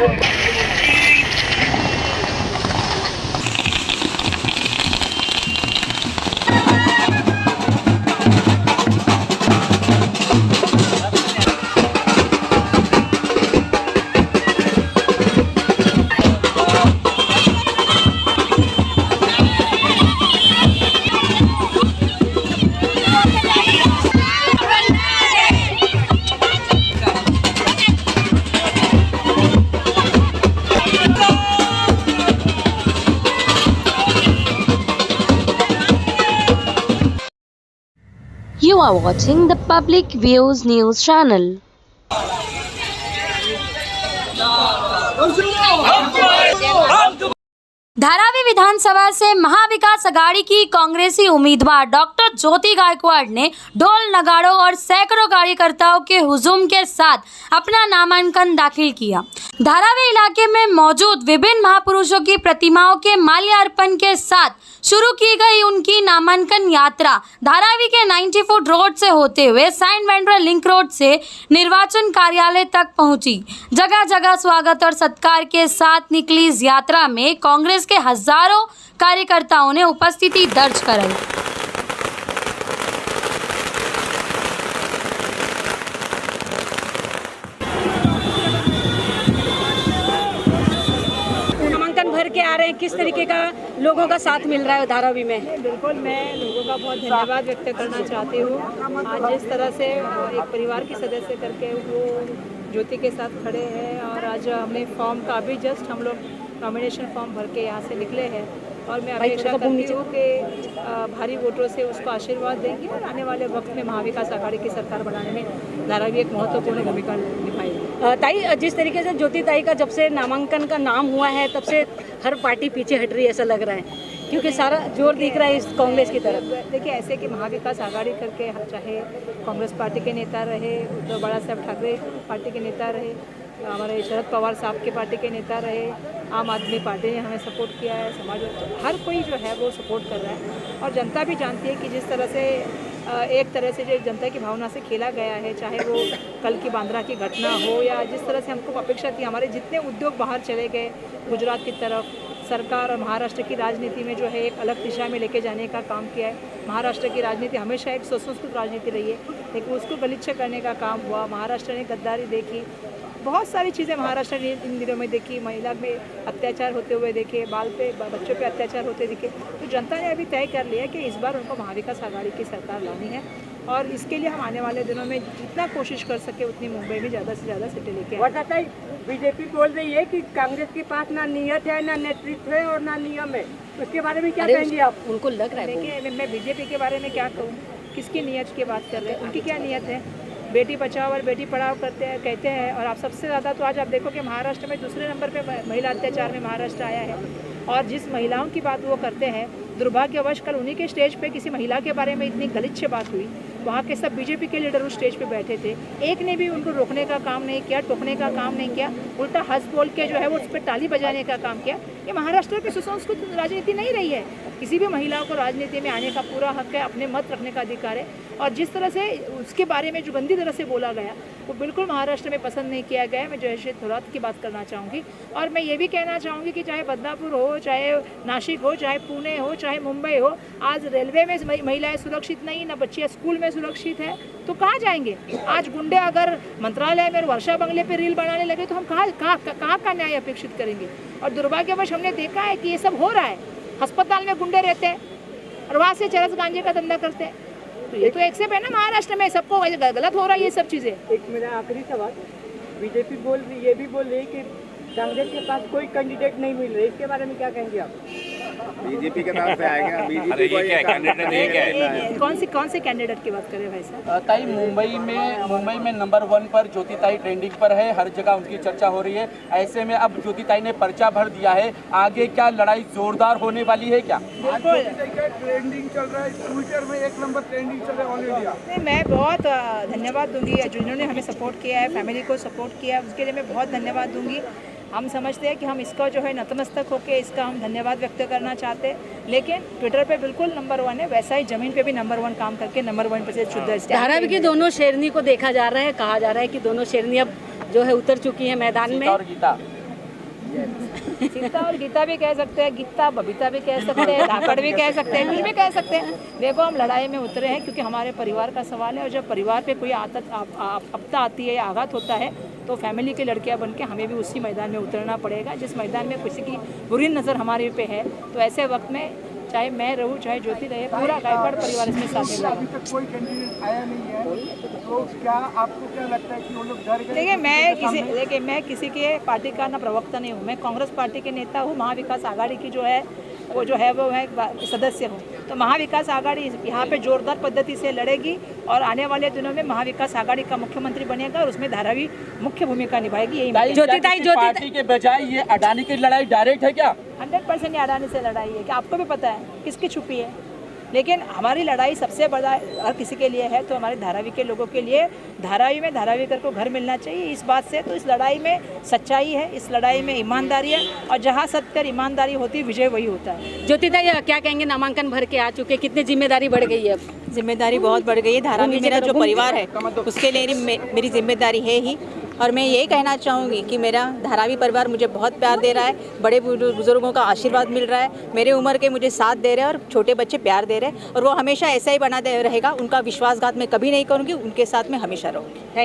You are watching the Public Views News channel. Dharavi विधानसभा से महाविकास अघाड़ी की कांग्रेसी उम्मीदवार डॉक्टर ज्योति गायकवाड़ ने ढोल नगाड़ों और सैकड़ों कार्यकर्ताओं के हुजूम के साथ अपना नामांकन दाखिल किया। धारावी इलाके में मौजूद विभिन्न महापुरुषों की प्रतिमाओं के माल्यार्पण के साथ शुरू की गई उनकी नामांकन यात्रा धारावी के 90 फुट रोड से होते हुए सैंड वेंड्रा लिंक रोड से निर्वाचन कार्यालय तक पहुंची। जगह जगह स्वागत और सत्कार के साथ निकली इस यात्रा में कांग्रेस के हजारों कार्यकर्ताओं ने उपस्थिति दर्ज कराई। भर के आ रहे हैं, किस तरीके का लोगों का साथ मिल रहा है धारावी में? बिल्कुल, मैं लोगों का बहुत धन्यवाद व्यक्त करना चाहती हूँ। आज जिस तरह से एक परिवार की सदस्य करके वो ज्योति के साथ खड़े हैं और आज हमने फॉर्म का अभी जस्ट हम लोग नॉमिनेशन फॉर्म भर के यहाँ से निकले हैं और मैं अपेक्षा करती हूँ कि भारी वोटों से उसको आशीर्वाद देंगे और आने वाले वक्त में महाविकास आघाड़ी की सरकार बनाने में धारावी एक महत्वपूर्ण भूमिका निभाएगी। ताई, जिस तरीके से ज्योति ताई का जब से नामांकन का नाम हुआ है तब से हर पार्टी पीछे हट रही है ऐसा लग रहा है, क्योंकि सारा जोर दिख रहा है इस कांग्रेस की तरफ। देखिए, ऐसे कि महाविकास आघाड़ी करके चाहे कांग्रेस पार्टी के नेता रहे, उद्धव बाला साहब ठाकरे पार्टी के नेता रहे, हमारे शरद पवार साहब के पार्टी के नेता रहे, आम आदमी पार्टी ने हमें सपोर्ट किया है, समाज हर कोई जो है वो सपोर्ट कर रहा है और जनता भी जानती है कि जिस तरह से एक तरह से जो जनता की भावना से खेला गया है, चाहे वो कल की बांद्रा की घटना हो या जिस तरह से हमको अपेक्षा थी, हमारे जितने उद्योग बाहर चले गए गुजरात की तरफ, सरकार और महाराष्ट्र की राजनीति में जो है एक अलग दिशा में लेके जाने का काम किया है। महाराष्ट्र की राजनीति हमेशा एक सुसंस्कृत राजनीति रही है, लेकिन उसको गलिच्छ करने का काम हुआ। महाराष्ट्र ने गद्दारी देखी, बहुत सारी चीज़ें महाराष्ट्र ने इन दिनों में देखी, महिला में अत्याचार होते हुए देखे, बच्चों पे अत्याचार होते दिखे। तो जनता ने अभी तय कर लिया कि इस बार उनको महाविकास आघाड़ी की सरकार लानी है और इसके लिए हम आने वाले दिनों में जितना कोशिश कर सके उतनी मुंबई में ज़्यादा से ज़्यादा सीटें लेके आए। बीजेपी बोल रही है कि कांग्रेस के पास ना नियत है, ना नेतृत्व है और ना नियम है, उसके बारे में क्या कहेंगे आप? उनको लग रहा है। देखिए, मैं बीजेपी के बारे में क्या कहूँ, किसकी नियत की बात कर रहे हैं, उनकी क्या नियत है? बेटी बचाओ और बेटी पढ़ाओ कहते हैं और आप सबसे ज़्यादा तो आज आप देखो कि महाराष्ट्र में दूसरे नंबर पे महिला अत्याचार में महाराष्ट्र आया है और जिस महिलाओं की बात वो करते हैं, दुर्भाग्यवश कल उन्हीं के स्टेज पे किसी महिला के बारे में इतनी गलिच्छ बात हुई। वहाँ के सब बीजेपी के लीडर उस स्टेज पे बैठे थे, एक ने भी उनको रोकने का काम नहीं किया, टोकने का काम नहीं किया, उल्टा हंस बोल के जो है वो उस पर ताली बजाने का काम किया। ये महाराष्ट्र की सुसंस्कृत राजनीति नहीं रही है। किसी भी महिला को राजनीति में आने का पूरा हक है, अपने मत रखने का अधिकार है और जिस तरह से उसके बारे में जो गंदी तरह से बोला गया वो बिल्कुल महाराष्ट्र में पसंद नहीं किया गया। मैं जयश्री थोरात की बात करना चाहूँगी और मैं ये भी कहना चाहूँगी कि चाहे बदनापुर हो, चाहे नासिक हो, चाहे पुणे हो, चाहे मुंबई हो, आज रेलवे में महिलाएं सुरक्षित नहीं, ना बच्चियाँ स्कूल में सुरक्षित है, तो कहाँ जाएंगे? आज गुंडे अगर मंत्रालय में वर्षा बंगले पे रील बनाने लगे तो हम कहाँ का न्याय अपेक्षित करेंगे? और दुर्भाग्यवश हमने देखा है कि ये सब हो रहा है। अस्पताल में गुंडे रहते हैं और वहाँ से चरस गांजे का धंधा करते हैं, तो ये तो एक्सेप्ट है ना महाराष्ट्र में, सबको गलत हो रहा है ये सब चीज़ें। एक मेरा आखिरी सवाल, बीजेपी ये भी बोल रही है कि कांग्रेस के पास कोई कैंडिडेट नहीं मिल रहा, इसके बारे में क्या कहेंगे आप? बीजेपी के तरफ से आएगा, बीजेपी को कैंडिडेट नहीं है। कौन से कैंडिडेट की बात करें भाई साहब? ताई, मुंबई में नंबर 1 पर ज्योति ताई ट्रेंडिंग पर है, हर जगह उनकी चर्चा हो रही है। ऐसे में अब ज्योति ताई ने पर्चा भर दिया है, आगे क्या लड़ाई जोरदार होने वाली है क्या? ट्रेंडिंग चल रहा है, ट्विटर में 1 नंबर ट्रेंडिंग चल रहा है ऑल इंडिया। मैं बहुत धन्यवाद दूंगी जिन्होंने हमें सपोर्ट किया है, फैमिली को सपोर्ट किया है, उसके लिए मैं बहुत धन्यवाद दूंगी। हम समझते हैं कि हम इसका जो है नतमस्तक होकर इसका हम धन्यवाद व्यक्त करना चाहते हैं, लेकिन ट्विटर पे बिल्कुल नंबर 1 है, वैसा ही जमीन पे भी नंबर 1 काम करके नंबर 1 पे से शुद्ध। धारावी की दोनों शेरनी को देखा जा रहा है, कहा जा रहा है कि दोनों शेरनी अब जो है उतर चुकी है मैदान में। और गीता सीता और गीता भी कह सकते हैं, गीता बबीता भी कह सकते हैं, धाकड़ भी कह सकते हैं, कुछ भी कह सकते हैं। देखो हम लड़ाई में उतरे हैं क्योंकि हमारे परिवार का सवाल है, और जब परिवार पे कोई आपदा आती है या आघात होता है तो फैमिली की लड़कियां बन के हमें भी उसी मैदान में उतरना पड़ेगा जिस मैदान में किसी की बुरी नज़र हमारे पे है। तो ऐसे वक्त में चाहे मैं रहूँ चाहे ज्योति रहे, पूरा गायकवाड़ परिवार इसमें साथ देगा। अभी तक कोई कैंडिडेट आया नहीं है, तो क्या आपको क्या लगता है कि वो लोग डर गए? देखिए मैं किसी के पार्टी का ना प्रवक्ता नहीं हूँ, मैं कांग्रेस पार्टी के नेता हूँ, महाविकास आघाड़ी की जो है वो मैं सदस्य हूँ। तो महाविकास आघाड़ी यहाँ पे जोरदार पद्धति से लड़ेगी और आने वाले दिनों में महाविकास आघाड़ी का मुख्यमंत्री बनेगा और उसमें धारावी मुख्य भूमिका निभाएगी। यही पार्टी के बजाय ये अडानी की लड़ाई डायरेक्ट है क्या? 100% अडानी से लड़ाई है कि आपको भी पता है किसकी छुपी है, लेकिन हमारी लड़ाई सबसे बड़ा हर किसी के लिए है, तो हमारे धारावी के लोगों के लिए धारावी में धारावीकर को घर मिलना चाहिए। इस बात से तो इस लड़ाई में सच्चाई है, इस लड़ाई में ईमानदारी है, और जहाँ सत्य और ईमानदारी होती है विजय वही होता है। ज्योतिताई क्या कहेंगे, नामांकन भर के आ चुके, कितनी जिम्मेदारी बढ़ गई है? अब जिम्मेदारी बहुत बढ़ गई है। धारावी मेरा जो परिवार है उसके लिए मेरी जिम्मेदारी है ही, और मैं ये कहना चाहूँगी कि मेरा धारावी परिवार मुझे बहुत प्यार दे रहा है, बड़े बुजुर्गों का आशीर्वाद मिल रहा है, मेरे उम्र के मुझे साथ दे रहे हैं और छोटे बच्चे प्यार दे रहे हैं, और वो हमेशा ऐसा ही बना रहेगा। उनका विश्वासघात मैं कभी नहीं करूँगी, उनके साथ मैं हमेशा रहूँगी।